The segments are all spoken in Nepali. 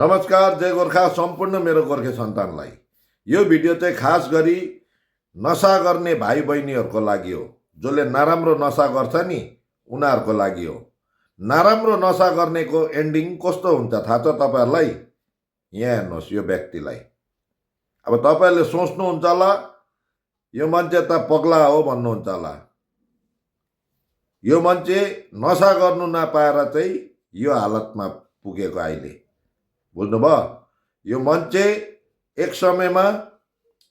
नमस्कार, जय गोर्खा सम्पूर्ण मेरो गोर्खे सन्तानलाई। यो भिडियो चाहिँ खास गरी नशा गर्ने भाइ बहिनीहरूको लागि हो। जसले नराम्रो नशा गर्छ नि उनीहरूको लागि हो। नराम्रो नशा गर्नेको एन्डिङ कस्तो हुन्छ थाहा छ तपाईँहरूलाई? यहाँ हेर्नुहोस् यो व्यक्तिलाई। अब तपाईँहरूले सोच्नुहुन्छ होला यो मान्छे त पगला हो भन्नुहुन्छ होला। यो मान्छे नशा गर्नु नपाएर चाहिँ यो हालतमा पुगेको अहिले बुझ्नुभयो। यो मान्छे एक समयमा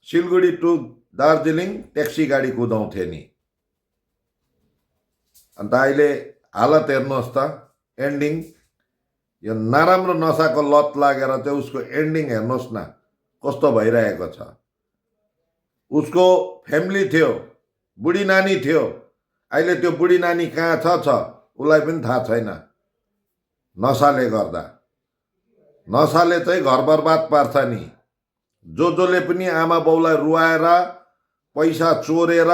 सिलगढी टु दार्जिलिङ ट्याक्सी गाडी कुदाउँथे नि, अन्त अहिले हालत हेर्नुहोस् त एन्डिङ। यो नराम्रो नशाको लत लागेर चाहिँ उसको एन्डिङ हेर्नुहोस् न कस्तो भइरहेको छ। उसको फ्यामिली थियो, बुढी नानी थियो, अहिले त्यो बुढी नानी कहाँ छ उसलाई पनि थाहा छैन। नशाले गर्दा नशाले चाहिँ घर बर्बाद पार्छ नि। जसले पनि आमा बाउलाई रुवाएर पैसा चोरेर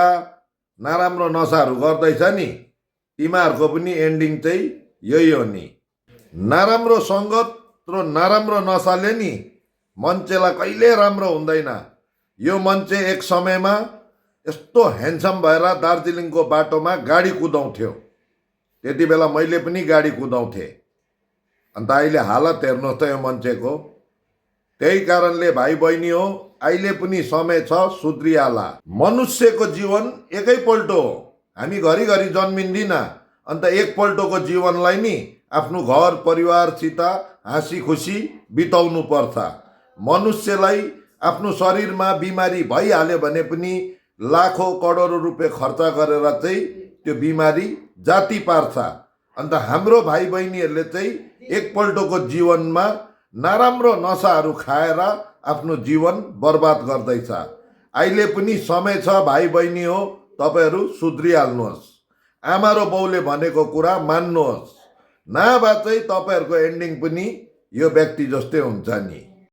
नराम्रो नशाहरू गर्दैछ नि तिमीहरूको पनि एन्डिङ चाहिँ यही हो नि। नराम्रो सङ्गत र नराम्रो नशाले नि मान्छेलाई कहिले राम्रो हुँदैन। यो मान्छे एक समयमा यस्तो ह्यान्डसम भएर दार्जिलिङको बाटोमा गाडी कुदाउँथ्यो। त्यति बेला मैले पनि गाडी कुदाउँथेँ। अन्त अहिले हालत हेर्नुहोस् त यो मान्छेको। त्यही कारणले भाइ बहिनी हो, अहिले पनि समय छ सुध्रिहाला। मनुष्यको जीवन एकैपल्ट हो। हामी घरिघरि जन्मिँदिन। अन्त एकपल्टको जीवनलाई नि आफ्नो घर परिवारसित हाँसी खुसी बिताउनु पर्छ। मनुष्यलाई आफ्नो शरीरमा बिमारी भइहाल्यो भने पनि लाखौँ करोडौँ रुपियाँ खर्च गरेर चाहिँ त्यो बिमारी जाती पार्छ। अन्त हाम्रो भाइ बहिनीहरूले चाहिँ एकपल्टको जीवनमा नराम्रो नशाहरू खाएर आफ्नो जीवन बर्बाद गर्दैछ। अहिले पनि समय छ भाइ बहिनी हो, तपाईँहरू सुध्रिहाल्नुहोस्। आमा र बाउले भनेको कुरा मान्नुहोस्, नभए चाहिँ तपाईँहरूको एन्डिङ पनि यो व्यक्ति जस्तै हुन्छ नि।